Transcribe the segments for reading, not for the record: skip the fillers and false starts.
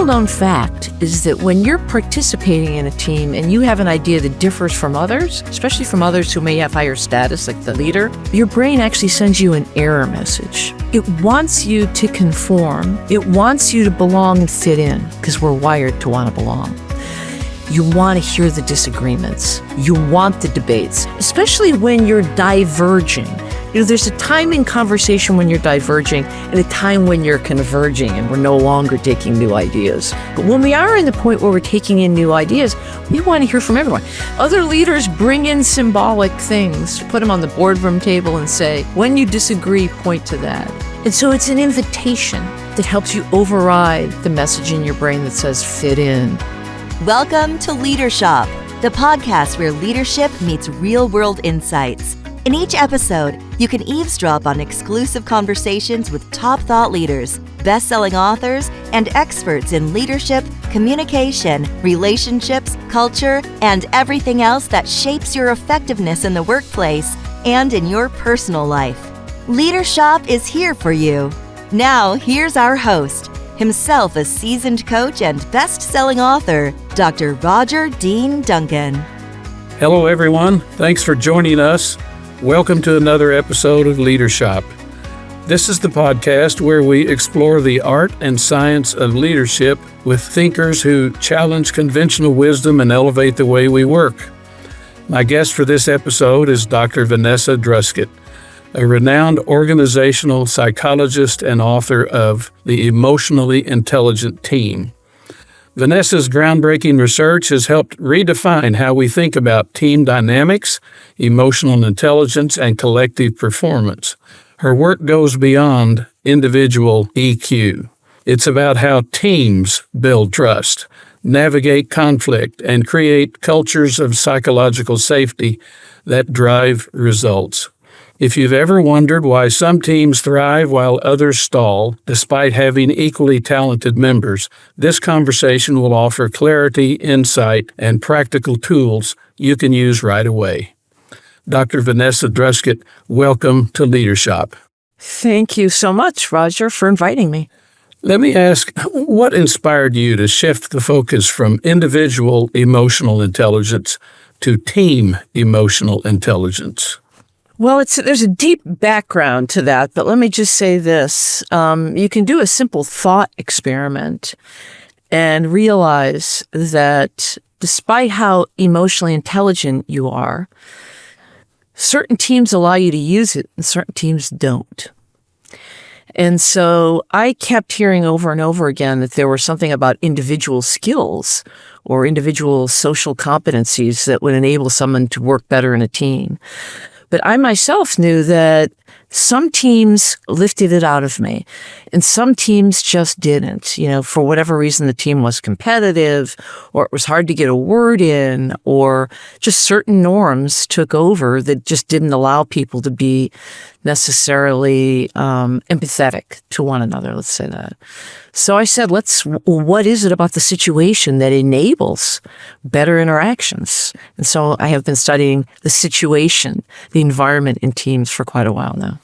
little-known fact is that when you're participating in a team and you have an idea that differs from others, especially from others who may have higher status, like the leader, your brain actually sends you an error message. It wants you to conform. It wants you to belong and fit in, because we're wired to want to belong. You want to hear the disagreements. You want the debates, especially when you're diverging. There's a time in conversation when you're diverging and a time when you're converging and we're no longer taking new ideas. But when we are in the point where we're taking in new ideas, we want to hear from everyone. Other leaders bring in symbolic things, put them on the boardroom table and say, when you disagree, point to that. And so it's an invitation that helps you override the message in your brain that says fit in. Welcome to Leadership, the podcast where leadership meets real-world insights. In each episode, you can eavesdrop on exclusive conversations with top thought leaders, best-selling authors, and experts in leadership, communication, relationships, culture, and everything else that shapes your effectiveness in the workplace and in your personal life. Leadership is here for you. Now, here's our host, himself a seasoned coach and best-selling author, Dr. Roger Dean Duncan. Hello, everyone. Thanks for joining us. Welcome to another episode of Leadership. This is the podcast where we explore the art and science of leadership with thinkers who challenge conventional wisdom and elevate the way we work. My guest for this episode is Dr. Vanessa Druskat, a renowned organizational psychologist and author of The Emotionally Intelligent Team. Vanessa's groundbreaking research has helped redefine how we think about team dynamics, emotional intelligence, and collective performance. Her work goes beyond individual EQ. It's about how teams build trust, navigate conflict, and create cultures of psychological safety that drive results. If you've ever wondered why some teams thrive while others stall, despite having equally talented members, this conversation will offer clarity, insight, and practical tools you can use right away. Dr. Vanessa Druskat, welcome to Leadership. Thank you so much, Roger, for inviting me. Let me ask, what inspired you to shift the focus from individual emotional intelligence to team emotional intelligence? Well, there's a deep background to that, but let me just say this. You can do a simple thought experiment and realize that despite how emotionally intelligent you are, certain teams allow you to use it and certain teams don't. And so I kept hearing over and over again that there was something about individual skills or individual social competencies that would enable someone to work better in a team. But I myself knew that some teams lifted it out of me and some teams just didn't. For whatever reason, the team was competitive or it was hard to get a word in or just certain norms took over that just didn't allow people to be necessarily empathetic to one another, let's say that. So I said, what is it about the situation that enables better interactions? And so I have been studying the situation, the environment in teams for quite a while now.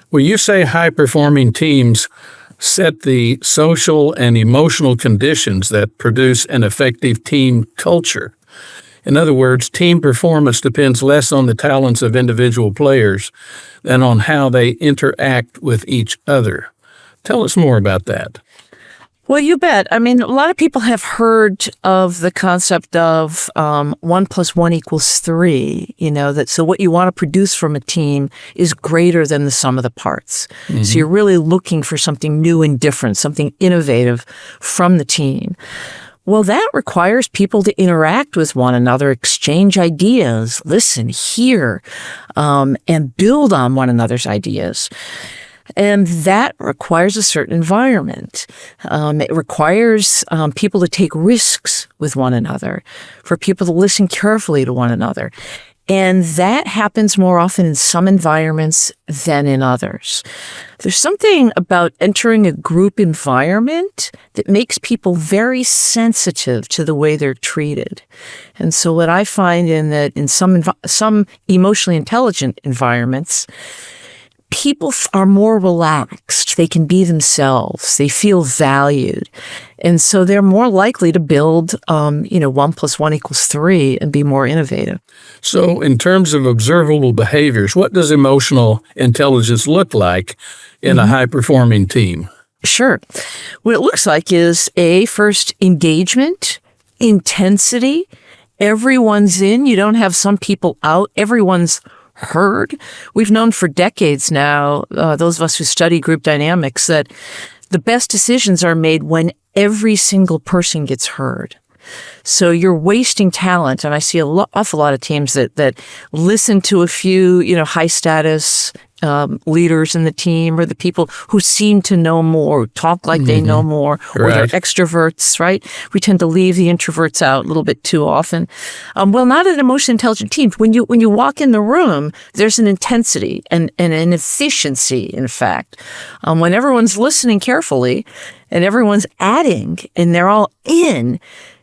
Well, you say high-performing teams set the social and emotional conditions that produce an effective team culture. In other words, team performance depends less on the talents of individual players than on how they interact with each other. Tell us more about that. Well, you bet. A lot of people have heard of the concept of 1 + 1 = 3, so what you want to produce from a team is greater than the sum of the parts. Mm-hmm. So you're really looking for something new and different, something innovative from the team. Well, that requires people to interact with one another, exchange ideas, listen, hear, and build on one another's ideas. And that requires a certain environment. It requires people to take risks with one another, for people to listen carefully to one another. And that happens more often in some environments than in others. There's something about entering a group environment that makes people very sensitive to the way they're treated. And so what I find in some emotionally intelligent environments, people are more relaxed. They can be themselves. They feel valued. And so they're more likely to build, 1 + 1 = 3 and be more innovative. So in terms of observable behaviors, what does emotional intelligence look like in a high-performing team? Sure. What it looks like is first engagement, intensity. Everyone's in. You don't have some people out. Everyone's heard. We've known for decades now, those of us who study group dynamics, that the best decisions are made when every single person gets heard. So you're wasting talent, and I see awful lot of teams that listen to a few, high status leaders in the team, or the people who seem to know more, talk like they know more, or they're extroverts, right? We tend to leave the introverts out a little bit too often. Well, not an emotionally intelligent team. When you walk in the room, there's an intensity and an efficiency, in fact. When everyone's listening carefully and everyone's adding and they're all in,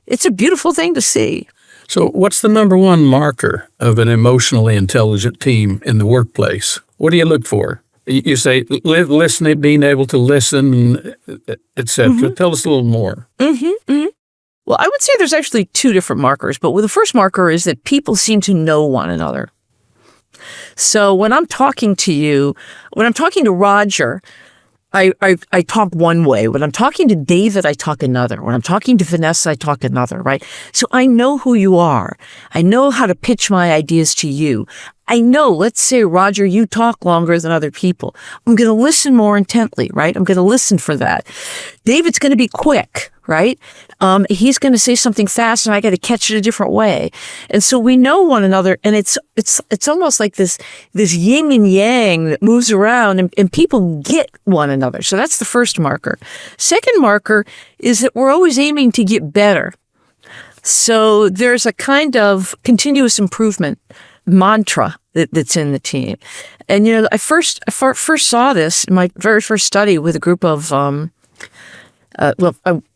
it's a beautiful thing to see. So what's the number one marker of an emotionally intelligent team in the workplace? What do you look for? You say listening, being able to listen, et cetera. Tell us a little more. Well, I would say there's actually two different markers, but the first marker is that people seem to know one another. So when I'm talking to Roger, I talk one way. When I'm talking to David, I talk another. When I'm talking to Vanessa, I talk another, right? So I know who you are. I know how to pitch my ideas to you. I know, let's say, Roger, you talk longer than other people. I'm going to listen more intently, right? I'm going to listen for that. David's going to be quick, right? He's going to say something fast, and I got to catch it a different way. And so we know one another, and it's almost like this yin and yang that moves around, and people get one another. So that's the first marker. Second marker is that we're always aiming to get better. So there's a kind of continuous improvement mantra that's in the team. And, I first saw this in my very first study with a group of, I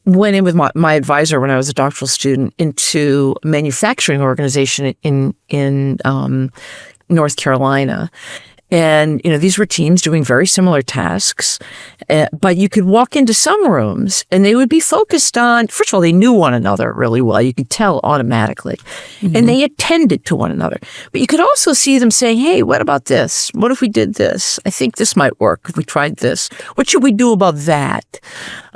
went in with my advisor when I was a doctoral student into a manufacturing organization in North Carolina. And, these were teams doing very similar tasks, but you could walk into some rooms and they would be focused on, first of all, they knew one another really well. You could tell automatically. And they attended to one another. But you could also see them saying, hey, what about this? What if we did this? I think this might work if we tried this. What should we do about that?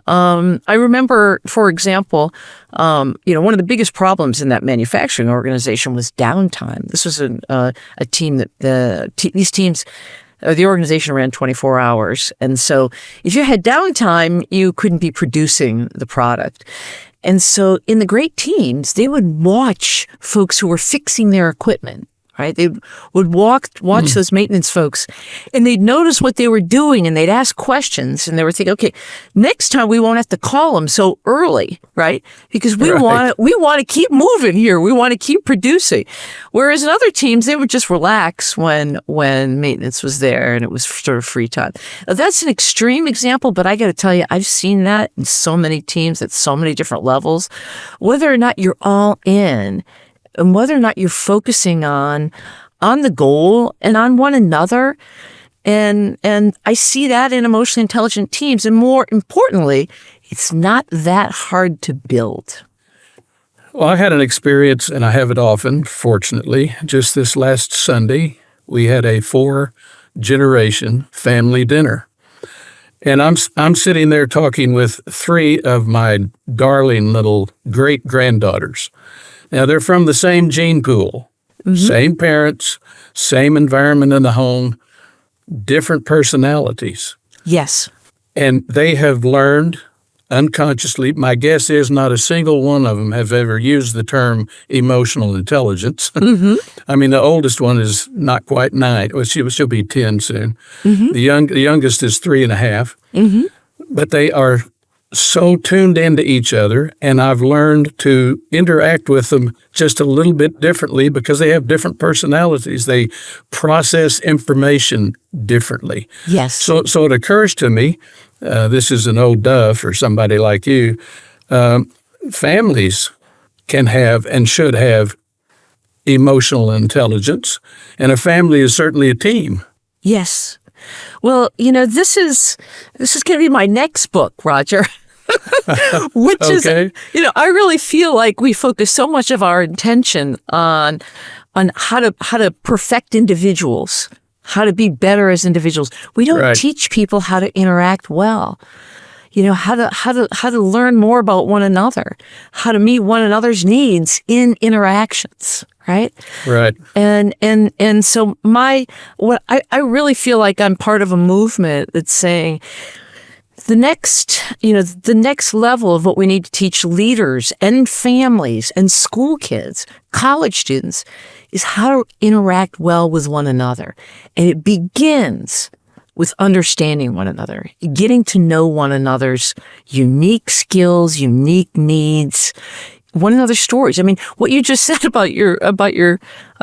I remember, for example, one of the biggest problems in that manufacturing organization was downtime. This was a team that these teams, the organization ran 24 hours. And so if you had downtime, you couldn't be producing the product. And so in the great teams, they would watch folks who were fixing their equipment. Right? They would watch those maintenance folks, and they'd notice what they were doing, and they'd ask questions, and they were thinking, okay, next time we won't have to call them so early, right? Because we want to keep moving here. We want to keep producing. Whereas in other teams, they would just relax when maintenance was there and it was sort of free time. Now, that's an extreme example, but I got to tell you, I've seen that in so many teams at so many different levels. Whether or not you're all in, and whether or not you're focusing on the goal and on one another. And I see that in emotionally intelligent teams. And more importantly, it's not that hard to build. Well, I had an experience, and I have it often, fortunately. Just this last Sunday, we had a 4-generation family dinner. And I'm sitting there talking with 3 of my darling little great-granddaughters. Now, they're from the same gene pool, same parents, same environment in the home, different personalities. Yes. And they have learned unconsciously, my guess is not a single one of them have ever used the term emotional intelligence. I mean, the oldest one is not quite 9. Well, she'll be 10 soon. The youngest is 3.5. But they are so tuned into each other, and I've learned to interact with them just a little bit differently because they have different personalities. They process information differently. Yes. So it occurs to me, this is an old duh for somebody like you, families can have and should have emotional intelligence, and a family is certainly a team. Yes. Well, this is going to be my next book, Roger. Which Okay. is, I really feel like we focus so much of our attention on how to perfect individuals, how to be better as individuals. We don't Right. teach people how to interact well. How to learn more about one another, how to meet one another's needs in interactions, right? Right. And so I really feel like I'm part of a movement that's saying the next level of what we need to teach leaders and families and school kids, college students, is how to interact well with one another. And it begins with understanding one another, getting to know one another's unique skills, unique needs, one another's stories. I mean, what you just said about your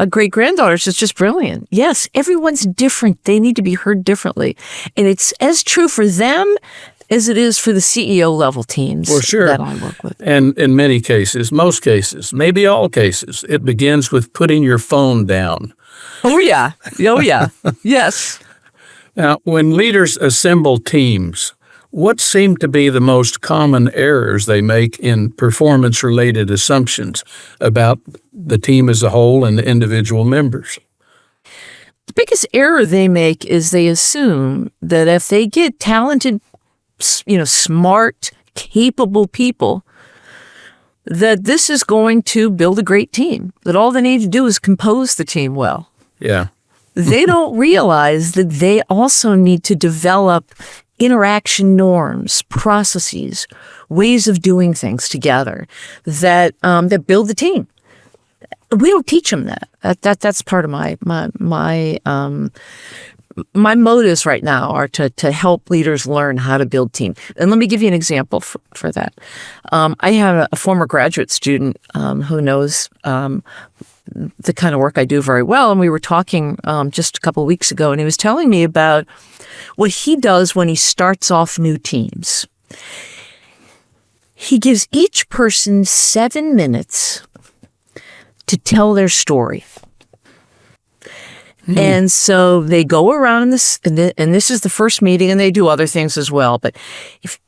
great-granddaughters is just brilliant. Yes, everyone's different. They need to be heard differently. And it's as true for them as it is for the CEO level teams that I work with. And in many cases, most cases, maybe all cases, it begins with putting your phone down. Oh, yeah. Oh, yeah. Yes. Now, when leaders assemble teams, what seem to be the most common errors they make in performance-related assumptions about the team as a whole and the individual members? The biggest error they make is they assume that if they get talented, smart, capable people, that this is going to build a great team, that all they need to do is compose the team well. Yeah. They don't realize that they also need to develop interaction norms, processes, ways of doing things together that build the team. We don't teach them that. That's part of my motives right now are to help leaders learn how to build team. And let me give you an example for that. I have a former graduate student who knows the kind of work I do very well. And we were talking just a couple of weeks ago, and he was telling me about what he does when he starts off new teams. He gives each person 7 minutes to tell their story. And so they go around and this is the first meeting, and they do other things as well. But if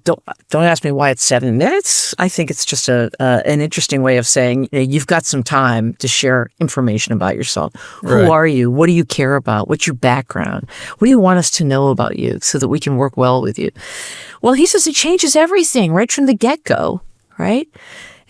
don't ask me why it's 7 minutes. I think it's just an interesting way of saying you've got some time to share information about yourself. Right. Who are you? What do you care about? What's your background? What do you want us to know about you so that we can work well with you? Well, he says it changes everything right from the get-go, right?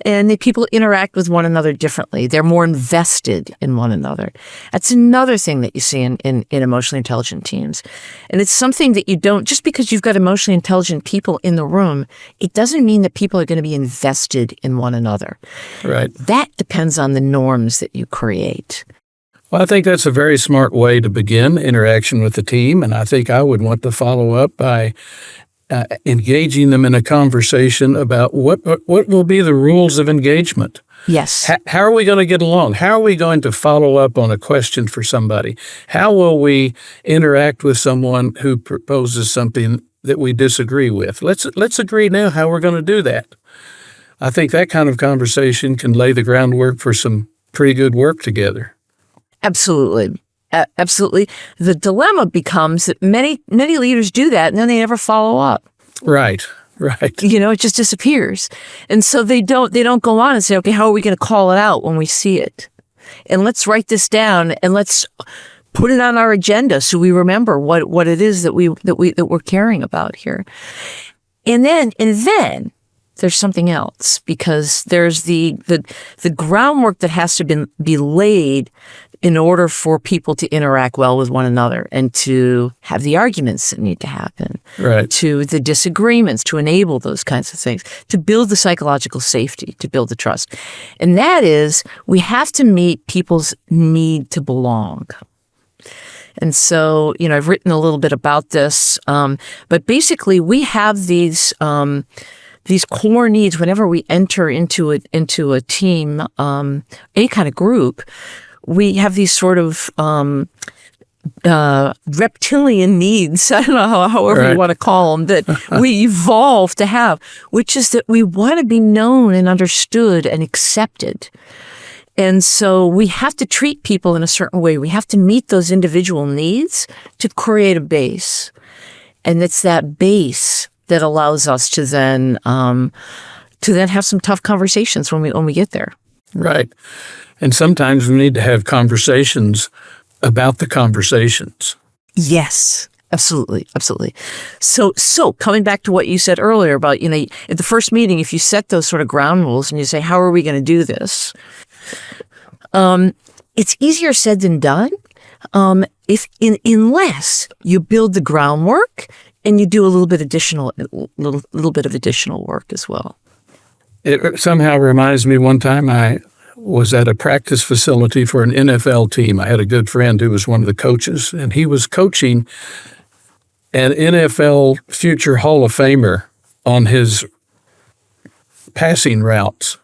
And the people interact with one another differently. They're more invested in one another. That's another thing that you see in emotionally intelligent teams. And it's something that you don't, just because you've got emotionally intelligent people in the room, it doesn't mean that people are going to be invested in one another. Right. That depends on the norms that you create. Well, I think that's a very smart way to begin interaction with the team. And I think I would want to follow up by engaging them in a conversation about what will be the rules of engagement. Yes. How are we going to get along? How are we going to follow up on a question for somebody? How will we interact with someone who proposes something that we disagree with? Let's agree now how we're going to do that. I think that kind of conversation can lay the groundwork for some pretty good work together. Absolutely. Absolutely. The dilemma becomes that many leaders do that and then they never follow up. Right. It just disappears. And so they don't go on and say, okay, how are we going to call it out when we see it? And let's write this down and let's put it on our agenda so we remember what it is that we're caring about here. And then there's something else, because there's the groundwork that has to be laid in order for people to interact well with one another and to have the arguments that need to happen, Right. to the disagreements, to enable those kinds of things, to build the psychological safety, to build the trust. And that is, we have to meet people's need to belong. And so, I've written a little bit about this, but basically we have these core needs whenever we enter into a team, any kind of group. We have these sort of reptilian needs, I don't know however Right. you want to call them, that we evolve to have, which is that we want to be known and understood and accepted. And so we have to treat people in a certain way. We have to meet those individual needs to create a base. And it's that base that allows us to then have some tough conversations when we get there. Right. And sometimes we need to have conversations about the conversations. Yes, absolutely. Absolutely. So coming back to what you said earlier about, at the first meeting, if you set those sort of ground rules and you say, how are we going to do this? It's easier said than done. Unless you build the groundwork and you do a little bit of additional work as well. It somehow reminds me, one time I was at a practice facility for an NFL team. I had a good friend who was one of the coaches, and he was coaching an NFL future Hall of Famer on his passing routes.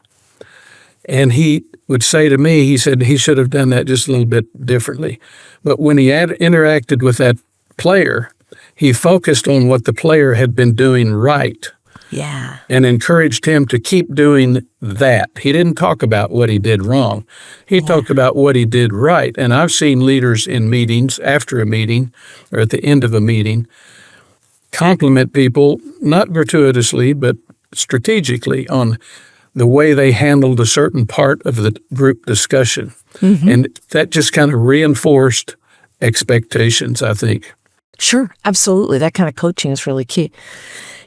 And he would say to me, he said he should have done that just a little bit differently. But when he had interacted with that player, he focused on what the player had been doing right. Yeah. And encouraged him to keep doing that. He didn't talk about what he did wrong. He talked about what he did right. And I've seen leaders in meetings, after a meeting, or at the end of a meeting, compliment people, not gratuitously, but strategically, on the way they handled a certain part of the group discussion. Mm-hmm. And that just kind of reinforced expectations, I think. Sure, absolutely. That kind of coaching is really key.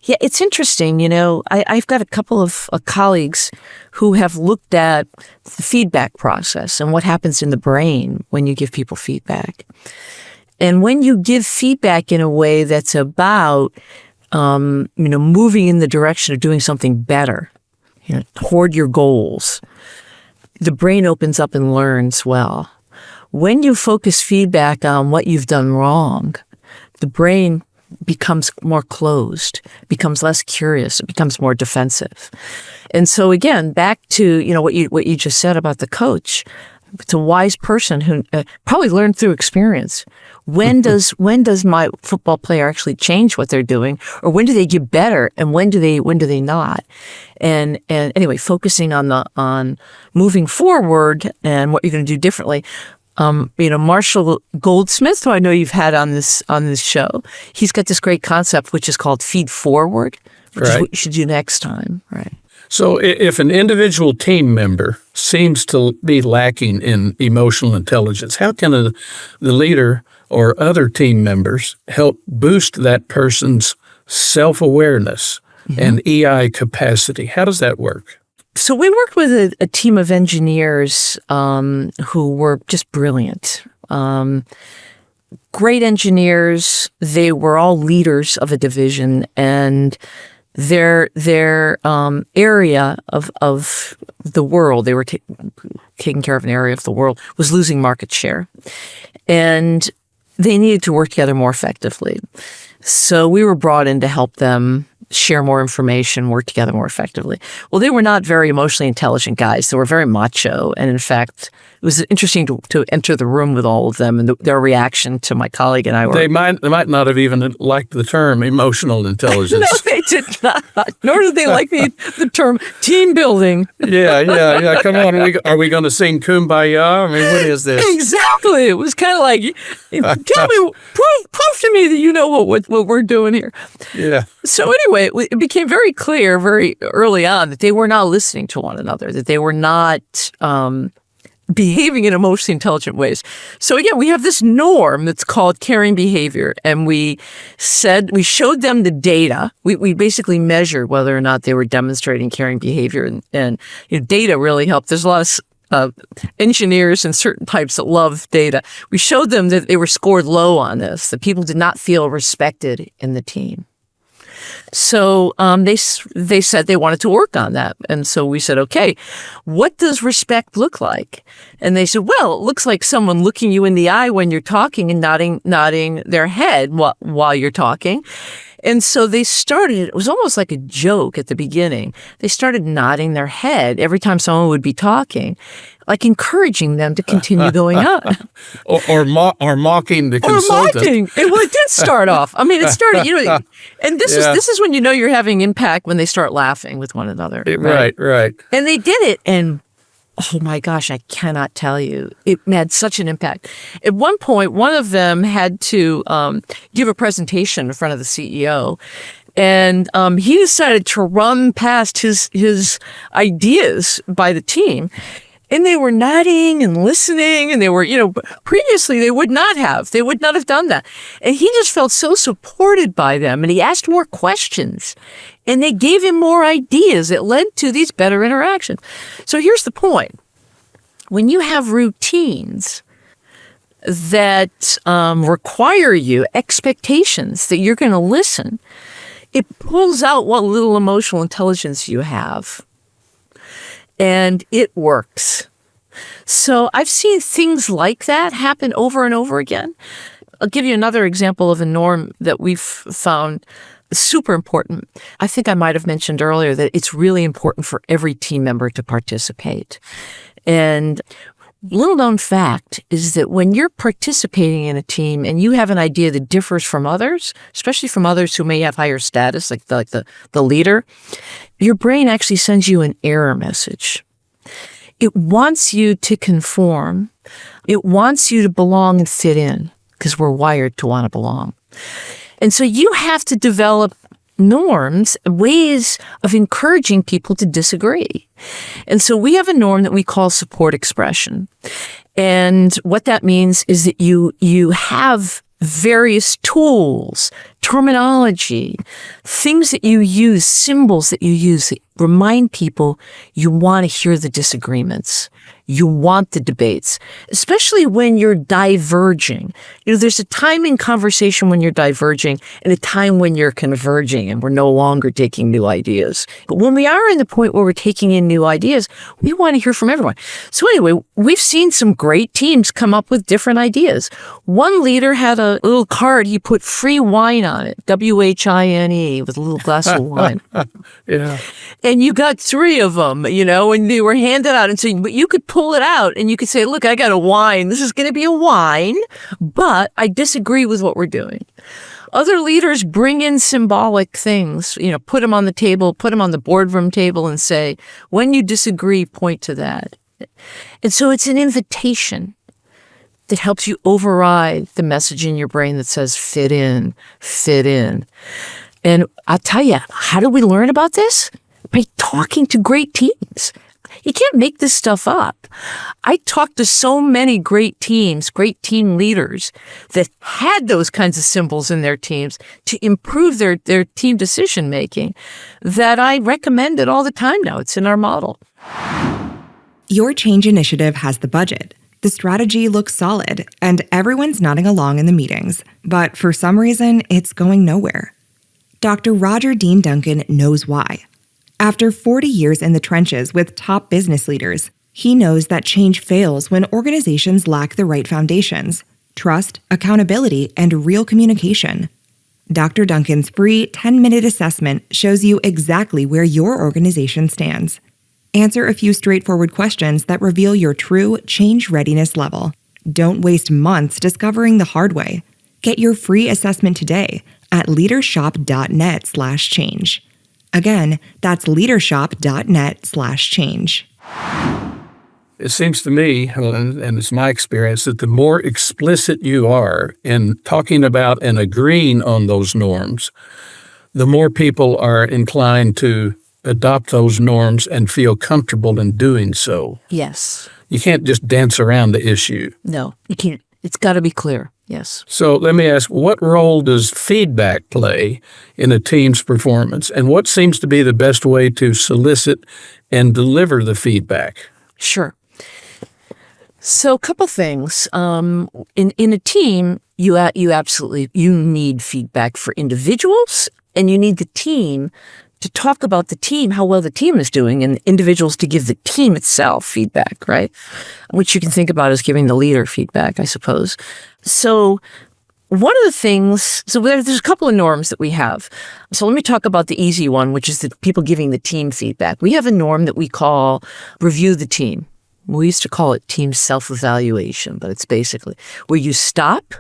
Yeah, it's interesting. I've got a couple of colleagues who have looked at the feedback process and what happens in the brain when you give people feedback. And when you give feedback in a way that's about, moving in the direction of doing something better, toward your goals, the brain opens up and learns well. When you focus feedback on what you've done wrong, the brain becomes more closed, becomes less curious, it becomes more defensive. And so again, back to, what you just said about the coach, it's a wise person who probably learned through experience. When does my football player actually change what they're doing, or when do they get better, and when do they not? And anyway, focusing on moving forward and what you're going to do differently. Marshall Goldsmith, who I know you've had on this show, he's got this great concept which is called feed forward, which is what you should do next time, right? So if an individual team member seems to be lacking in emotional intelligence, how can the leader or other team members help boost that person's self-awareness and EI capacity? How does that work? So we worked with a team of engineers who were just brilliant. Great engineers. They were all leaders of a division, and their area of the world, they were taking care of an area of the world, was losing market share. And they needed to work together more effectively. So we were brought in to help them share more information, work together more effectively. Well, they were not very emotionally intelligent guys. They were very macho. And in fact, it was interesting to enter the room with all of them, and their reaction to my colleague and I were... They might not have even liked the term emotional intelligence. No, they did not. Nor did they like the term team building. Yeah. Come on. Are we going to sing Kumbaya? I mean, what is this? Exactly. It was kind of like, tell me, prove to me that you know what we're doing here. Yeah. So anyway, it became very clear very early on that they were not listening to one another, that they were not behaving in emotionally intelligent ways. So again, we have this norm that's called caring behavior, and we showed them the data. We basically measured whether or not they were demonstrating caring behavior, and data really helped. There's a lot of engineers and certain types that love data. We showed them that they were scored low on this, that people did not feel respected in the team. So they said they wanted to work on that. And so we said, okay, what does respect look like? And they said, well, it looks like someone looking you in the eye when you're talking and nodding their head while you're talking. And so they started, it was almost like a joke at the beginning. They started nodding their head every time someone would be talking, like encouraging them to continue going on. or mocking the consultant. Or mocking. Well, it did start off. I mean, it started, and this is when you're having impact, when they start laughing with one another. Right. And they did it, and Oh my gosh, I cannot tell you. It had such an impact. At one point, one of them had to give a presentation in front of the CEO. And he decided to run past his ideas by the team. And they were nodding and listening, and they were, previously they would not have. They would not have done that. And he just felt so supported by them, and he asked more questions, and they gave him more ideas. It led to these better interactions. So here's the point. When you have routines that require you, expectations that you're going to listen, it pulls out what little emotional intelligence you have. And it works. So I've seen things like that happen over and over again. I'll give you another example of a norm that we've found super important. I think I might have mentioned earlier that it's really important for every team member to participate. And little known fact is that when you're participating in a team and you have an idea that differs from others, especially from others who may have higher status, like the leader, your brain actually sends you an error message. It wants you to conform. It wants you to belong and fit in because we're wired to want to belong. And so you have to develop norms, ways of encouraging people to disagree. And so we have a norm that we call support expression. And what that means is that you have various tools, terminology, things that you use, symbols that you use that remind people you want to hear the disagreements. You want the debates, especially when you're diverging. There's a time in conversation when you're diverging and a time when you're converging and we're no longer taking new ideas. But when we are in the point where we're taking in new ideas, we want to hear from everyone. So anyway, we've seen some great teams come up with different ideas. One leader had a little card. He put free wine on it, WHINE, with a little glass of wine. Yeah. And you got 3 of them, and they were handed out. And so, but you could pull it out and you could say, look, I got a wine. This is going to be a wine, but I disagree with what we're doing. Other leaders bring in symbolic things, put them on the table, put them on the boardroom table and say, when you disagree, point to that. And so it's an invitation that helps you override the message in your brain that says, fit in, fit in. And I'll tell you, how do we learn about this? By talking to great teams. You can't make this stuff up. I talked to so many great teams, great team leaders that had those kinds of symbols in their teams to improve their team decision making that I recommend it all the time now. It's in our model. Your change initiative has the budget. The strategy looks solid, and everyone's nodding along in the meetings. But for some reason, it's going nowhere. Dr. Roger Dean Duncan knows why. After 40 years in the trenches with top business leaders, he knows that change fails when organizations lack the right foundations: trust, accountability, and real communication. Dr. Duncan's free 10-minute assessment shows you exactly where your organization stands. Answer a few straightforward questions that reveal your true change readiness level. Don't waste months discovering the hard way. Get your free assessment today at leadershop.net/change. Again, that's leadershop.net/change. It seems to me, and it's my experience, that the more explicit you are in talking about and agreeing on those norms, the more people are inclined to adopt those norms and feel comfortable in doing so. Yes. You can't just dance around the issue. No, you can't. It's got to be clear. Yes. So let me ask, what role does feedback play in a team's performance, and what seems to be the best way to solicit and deliver the feedback? Sure. So a couple things. In a team, you need feedback for individuals, and you need the team to talk about the team, how well the team is doing, and individuals to give the team itself feedback, right? Which you can think about as giving the leader feedback, I suppose. So one of the things, so there's a couple of norms that we have. So let me talk about the easy one, which is the people giving the team feedback. We have a norm that we call review the team. We used to call it team self-evaluation, but it's basically where you stop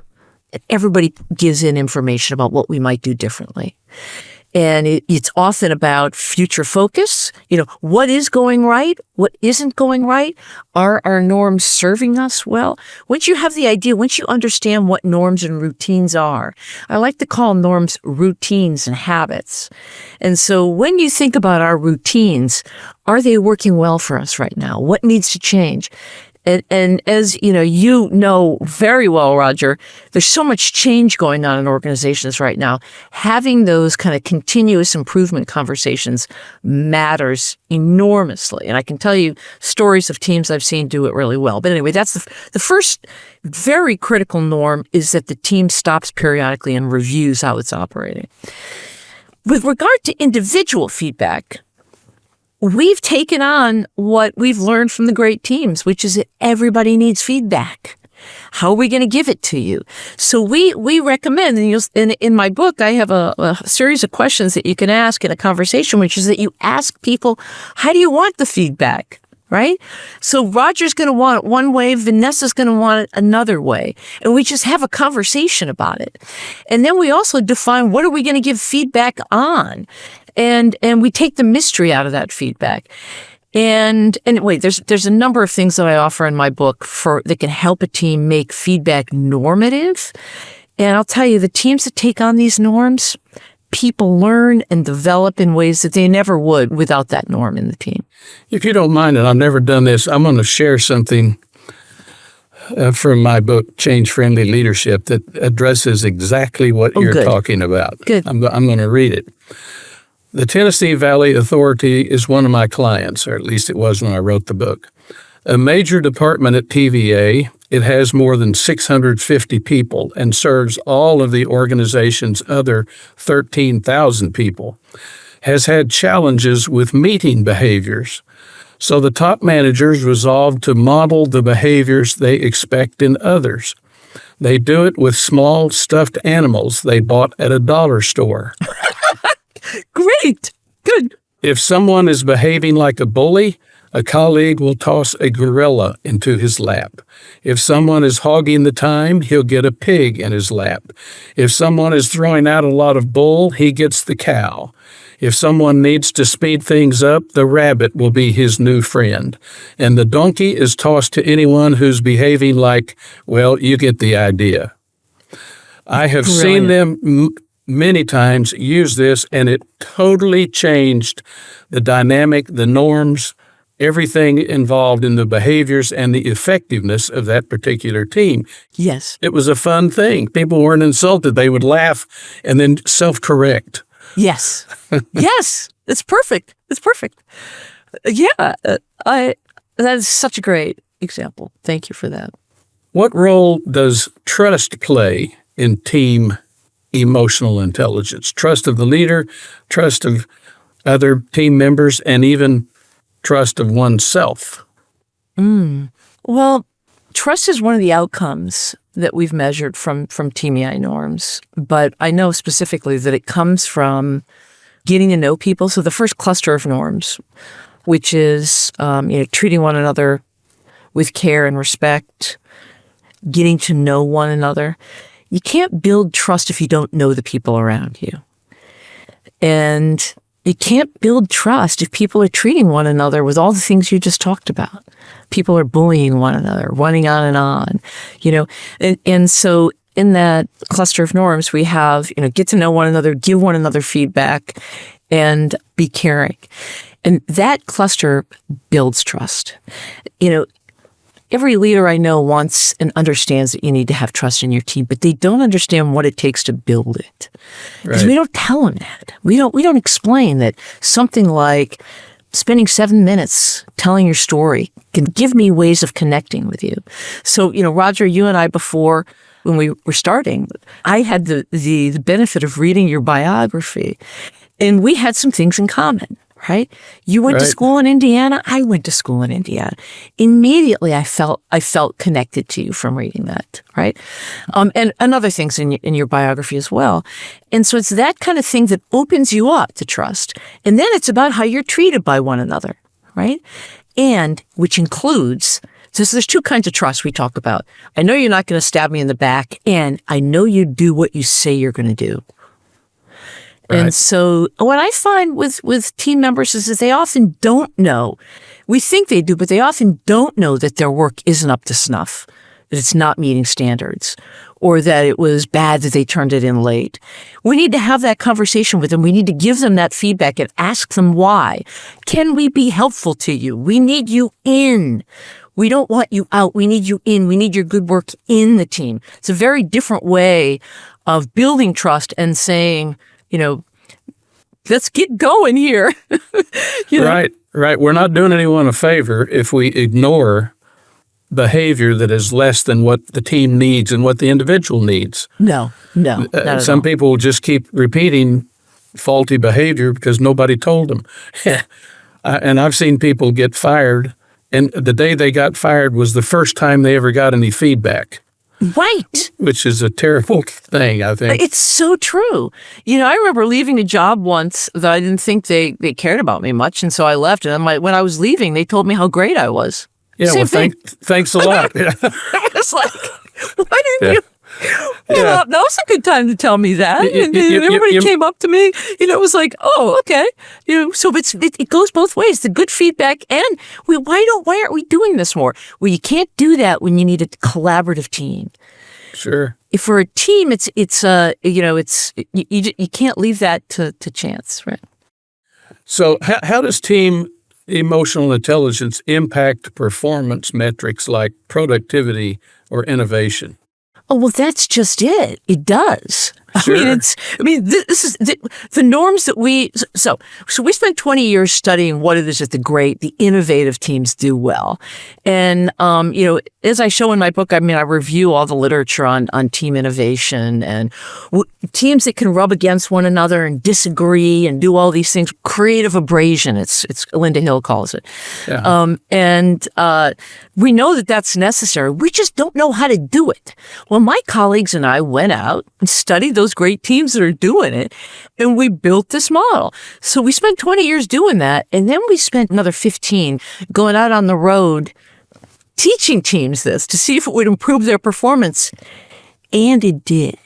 and everybody gives in information about what we might do differently. And it's often about future focus. What is going right? What isn't going right? Are our norms serving us well? Once you have the idea, once you understand what norms and routines are, I like to call norms routines and habits. And so when you think about our routines, are they working well for us right now? What needs to change? And as you know very well, Roger, there's so much change going on in organizations right now. Having those kind of continuous improvement conversations matters enormously. And I can tell you stories of teams I've seen do it really well. But anyway, that's the first very critical norm, is that the team stops periodically and reviews how it's operating. With regard to individual feedback, we've taken on what we've learned from the great teams, which is that everybody needs feedback. How are we going to give it to you? So we recommend, and in my book, I have a series of questions that you can ask in a conversation, which is that you ask people, how do you want the feedback? Right? So Roger's going to want it one way, Vanessa's going to want it another way. And we just have a conversation about it. And then we also define, what are we going to give feedback on? And we take the mystery out of that feedback. And wait, there's a number of things that I offer in my book that can help a team make feedback normative. And I'll tell you, the teams that take on these norms, people learn and develop in ways that they never would without that norm in the team. If you don't mind, and I've never done this, I'm going to share something from my book, Change Friendly Leadership, that addresses exactly what you're talking about. Good. I'm going to read it. The Tennessee Valley Authority is one of my clients, or at least it was when I wrote the book. A major department at TVA, it has more than 650 people and serves all of the organization's other 13,000 people, has had challenges with meeting behaviors. So the top managers resolved to model the behaviors they expect in others. They do it with small stuffed animals they bought at a dollar store. Great. Good. If someone is behaving like a bully, a colleague will toss a gorilla into his lap. If someone is hogging the time, he'll get a pig in his lap. If someone is throwing out a lot of bull, he gets the cow. If someone needs to speed things up, the rabbit will be his new friend. And the donkey is tossed to anyone who's behaving like, well, you get the idea. I have seen them many times use this, and it totally changed the dynamic, the norms, everything involved in the behaviors and the effectiveness of that particular team. Yes. It was a fun thing. People weren't insulted. They would laugh and then self-correct. Yes. Yes. It's perfect. It's perfect. Yeah. That is such a great example. Thank you for that. What role does trust play in team emotional intelligence? Trust of the leader, trust of other team members, and even trust of oneself. Well, trust is one of the outcomes that we've measured from TMEI norms, but I know specifically that it comes from getting to know people. So the first cluster of norms, which is treating one another with care and respect, getting to know one another. You can't build trust if you don't know the people around you. And you can't build trust if people are treating one another with all the things you just talked about. People are bullying one another, running on and on, And so in that cluster of norms, we have, get to know one another, give one another feedback, and be caring. And that cluster builds trust. Every leader I know wants and understands that you need to have trust in your team, but they don't understand what it takes to build it. Because we don't tell them that. We don't explain that something like spending 7 minutes telling your story can give me ways of connecting with you. So, Roger, you and I before, when we were starting, I had the benefit of reading your biography, and we had some things in common. Right? You went to school in Indiana. I went to school in Indiana. Immediately, I felt connected to you from reading that. Right? And other things in your biography as well. And so it's that kind of thing that opens you up to trust. And then it's about how you're treated by one another. Right? And which includes, so there's two kinds of trust we talk about. I know you're not going to stab me in the back, and I know you do what you say you're going to do. Right. And so what I find with team members is that they often don't know. We think they do, but they often don't know that their work isn't up to snuff, that it's not meeting standards, or that it was bad that they turned it in late. We need to have that conversation with them. We need to give them that feedback and ask them why. Can we be helpful to you? We need you in. We don't want you out. We need you in. We need your good work in the team. It's a very different way of building trust and saying, let's get going here. Right. We're not doing anyone a favor if we ignore behavior that is less than what the team needs and what the individual needs. No, not at Some all. people just keep repeating faulty behavior because nobody told them. And I've seen people get fired, and the day they got fired was the first time they ever got any feedback. Right. Which is a terrible thing, I think. It's so true. I remember leaving a job once that I didn't think they cared about me much, and so I left. And when I was leaving, they told me how great I was. Yeah, Same thing. Thanks a lot. I was like, why didn't you? That was a good time to tell me that. And everybody came up to me. It was like, oh, okay. So it goes both ways. The good feedback, and why aren't we doing this more? Well, you can't do that when you need a collaborative team. Sure. If for a team, you can't leave that to chance, right? So how does team emotional intelligence impact performance metrics like productivity or innovation? Oh, well, that's just it. It does. Sure. This is the norms that so we spent 20 years studying what it is that the innovative teams do well. And, as I show in my book, I review all the literature on team innovation and teams that can rub against one another and disagree and do all these things. Creative abrasion, it's Linda Hill calls it. Yeah. We know that that's necessary. We just don't know how to do it. Well, my colleagues and I went out and studied those great teams that are doing it, and we built this model. So we spent 20 years doing that, and then we spent another 15 going out on the road teaching teams this to see if it would improve their performance. And it did.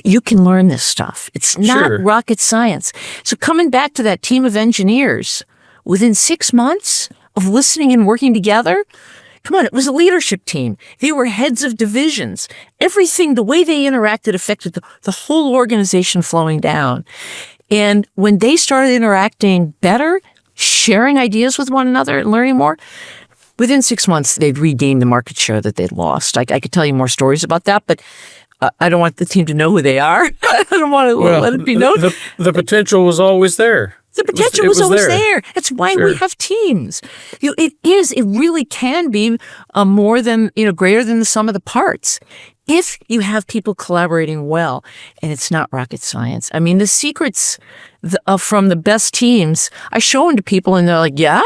You can learn this stuff. It's not rocket science. So coming back to that team of engineers, within 6 months of listening and working together, come on, it was a leadership team. They were heads of divisions. Everything, the way they interacted affected the whole organization flowing down. And when they started interacting better, sharing ideas with one another and learning more, within 6 months, they'd regained the market share that they'd lost. I could tell you more stories about that, but I don't want the team to know who they are. I don't want to let it be known. The potential was always there. The potential was always there. That's why we have teams. It really can be more than, greater than the sum of the parts if you have people collaborating well, and it's not rocket science. The secrets from the best teams, I show them to people and they're like, yeah,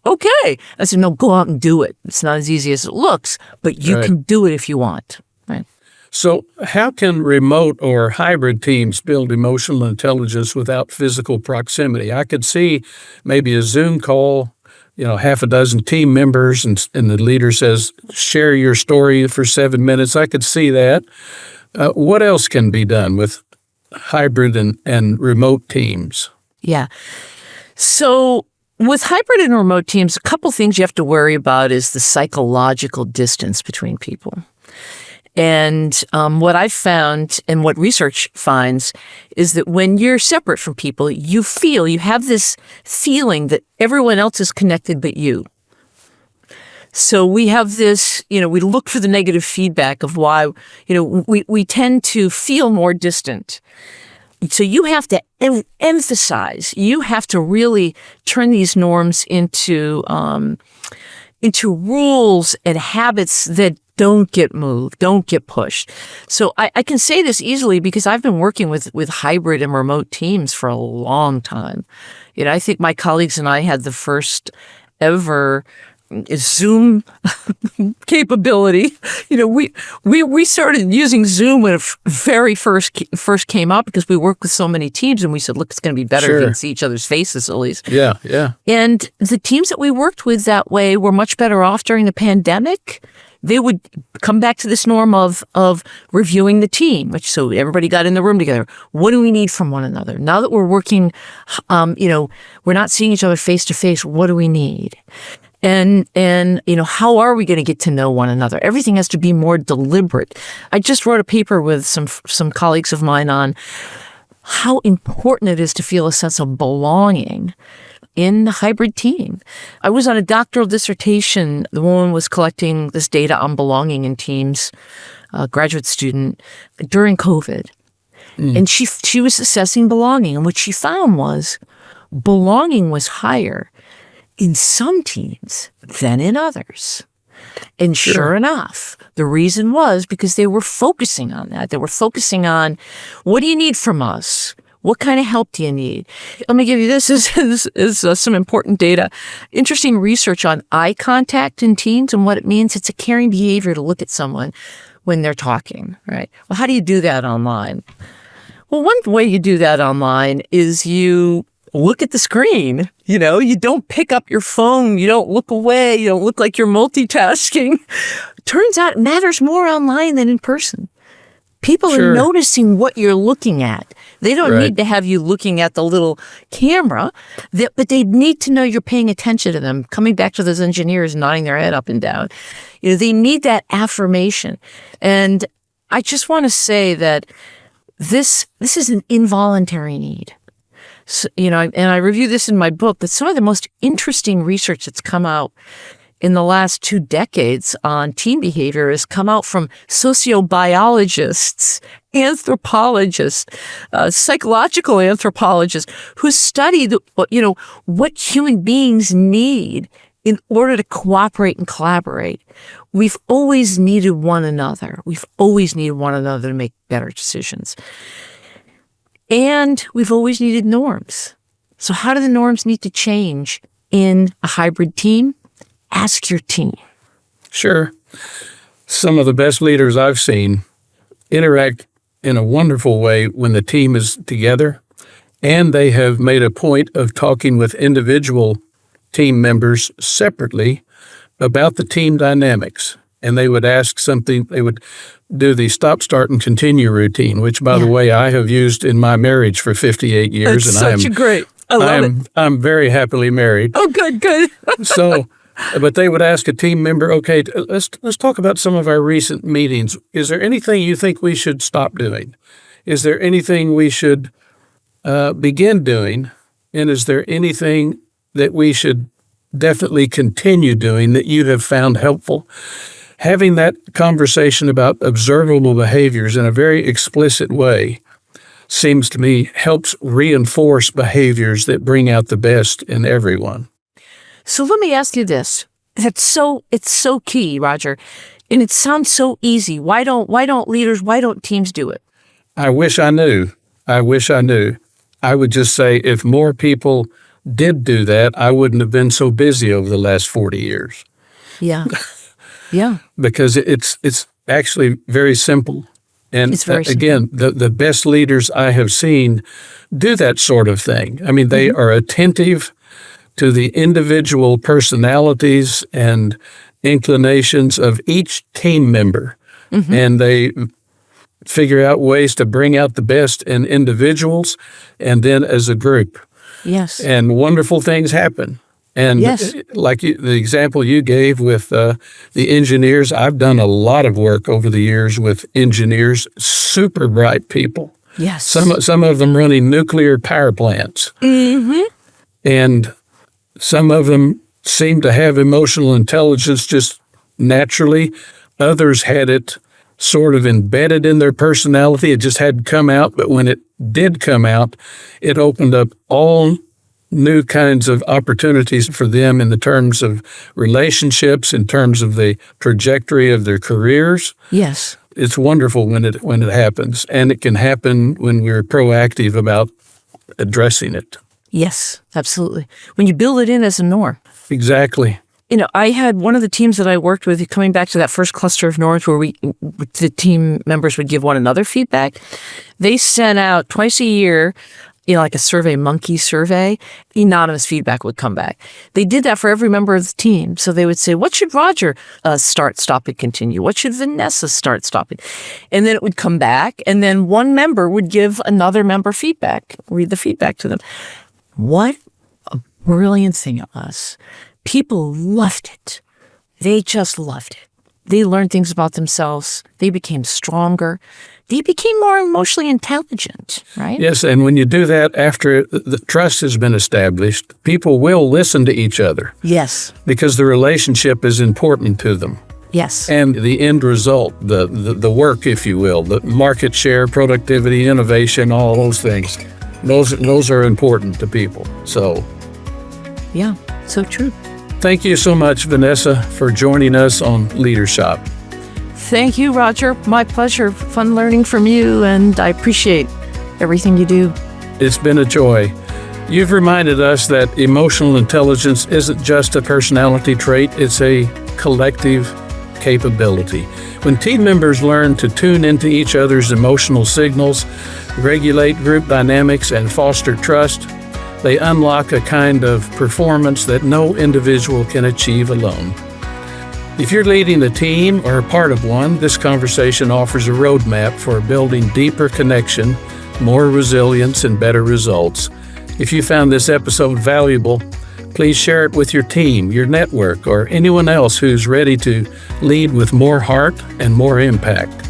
okay. I said, no, go out and do it. It's not as easy as it looks, but you can do it if you want. Right. So how can remote or hybrid teams build emotional intelligence without physical proximity? I could see maybe a Zoom call, half a dozen team members, and the leader says, share your story for 7 minutes. I could see that. What else can be done with hybrid and remote teams? Yeah. So with hybrid and remote teams, a couple things you have to worry about is the psychological distance between people. And what I've found and what research finds is that when you're separate from people, you have this feeling that everyone else is connected but you. So we have this, we look for the negative feedback of why, we tend to feel more distant. So you have to emphasize, you have to really turn these norms into rules and habits that don't get moved, don't get pushed. So I can say this easily because I've been working with hybrid and remote teams for a long time. I think my colleagues and I had the first ever Zoom capability. We started using Zoom when it very first came out because we worked with so many teams, and we said, look, it's going to be better if you can see each other's faces at least. Yeah. And the teams that we worked with that way were much better off during the pandemic they would come back to this norm of reviewing the team, which so everybody got in the room together. What do we need from one another? Now that we're working, we're not seeing each other face to face. What do we need? And how are we going to get to know one another? Everything has to be more deliberate. I just wrote a paper with some colleagues of mine on how important it is to feel a sense of belonging in the hybrid team. I was on a doctoral dissertation. The woman was collecting this data on belonging in teams, a graduate student, during COVID. And she was assessing belonging. And what she found was belonging was higher in some teams than in others. And sure enough, the reason was because they were focusing on that. They were focusing on, what do you need from us? What kind of help do you need? Let me give you this is some important data. Interesting research on eye contact in teens and what it means. It's a caring behavior to look at someone when they're talking, right? Well, how do you do that online? Well, one way you do that online is you look at the screen. You don't pick up your phone. You don't look away. You don't look like you're multitasking. Turns out it matters more online than in person. People are noticing what you're looking at. They don't need to have you looking at the little camera, but they need to know you're paying attention to them. Coming back to those engineers nodding their head up and down. They need that affirmation. And I just want to say that this is an involuntary need. So, and I review this in my book, that some of the most interesting research that's come out in the last 2 decades on team behavior has come out from sociobiologists, anthropologists, psychological anthropologists who study what human beings need in order to cooperate and collaborate. We've always needed one another. We've always needed one another to make better decisions. And we've always needed norms. So how do the norms need to change in a hybrid team? Ask your team. Sure. Some of the best leaders I've seen interact in a wonderful way when the team is together, and they have made a point of talking with individual team members separately about the team dynamics. And they would ask something, they would do the stop, start, and continue routine, which, by the way, I have used in my marriage for 58 years. It's such a great. I love it. I'm very happily married. Oh, good. But they would ask a team member, okay, let's talk about some of our recent meetings. Is there anything you think we should stop doing? Is there anything we should begin doing? And is there anything that we should definitely continue doing that you have found helpful? Having that conversation about observable behaviors in a very explicit way seems to me helps reinforce behaviors that bring out the best in everyone. So let me ask you this. It's so key, Roger. And it sounds so easy. Why don't teams do it? I wish I knew. I would just say if more people did do that, I wouldn't have been so busy over the last 40 years. Yeah. Yeah. Because it's actually very simple. And it's very again, the best leaders I have seen do that sort of thing. I mean, they are attentive to the individual personalities and inclinations of each team member. And they figure out ways to bring out the best in individuals and then as a group. Yes. And wonderful things happen. And like the example you gave with the engineers, I've done a lot of work over the years with engineers, super bright people. Yes. Some of them running nuclear power plants. And some of them seem to have emotional intelligence just naturally. Others had it sort of embedded in their personality. It just hadn't come out. But when it did come out, it opened up all new kinds of opportunities for them in the terms of relationships, in terms of the trajectory of their careers. Yes. It's wonderful when it happens. And it can happen when we're proactive about addressing it. Yes, absolutely. When you build it in as a norm. Exactly. I had one of the teams that I worked with, coming back to that first cluster of norms where the team members would give one another feedback. They sent out twice a year like a Survey Monkey survey, anonymous feedback would come back. They did that for every member of the team. So they would say, what should Roger start, stop, and continue? What should Vanessa start, stop, and... And then it would come back, and then one member would give another member feedback, read the feedback to them. What a brilliant thing it was. People loved it. They just loved it. They learned things about themselves. They became stronger. They became more emotionally intelligent, right? Yes, and when you do that after the trust has been established, people will listen to each other. Yes. Because the relationship is important to them. Yes. And the end result, the work, if you will, the market share, productivity, innovation, all those things, those are important to people. So, yeah, so true. Thank you so much, Vanessa, for joining us on Leadership. Thank you, Roger. My pleasure. Fun learning from you, and I appreciate everything you do. It's been a joy. You've reminded us that emotional intelligence isn't just a personality trait, it's a collective capability. When team members learn to tune into each other's emotional signals, regulate group dynamics, and foster trust, they unlock a kind of performance that no individual can achieve alone. If you're leading a team or a part of one, this conversation offers a roadmap for building deeper connection, more resilience, and better results. If you found this episode valuable, please share it with your team, your network, or anyone else who's ready to lead with more heart and more impact.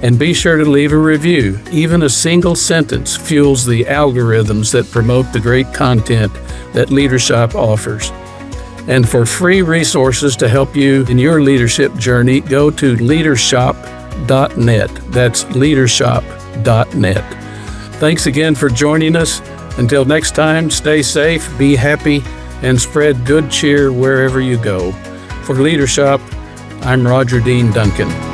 And be sure to leave a review. Even a single sentence fuels the algorithms that promote the great content that Leadership offers. And for free resources to help you in your leadership journey, go to leadership.net. That's leadership.net. Thanks again for joining us. Until next time, stay safe, be happy, and spread good cheer wherever you go. For Leadership, I'm Roger Dean Duncan.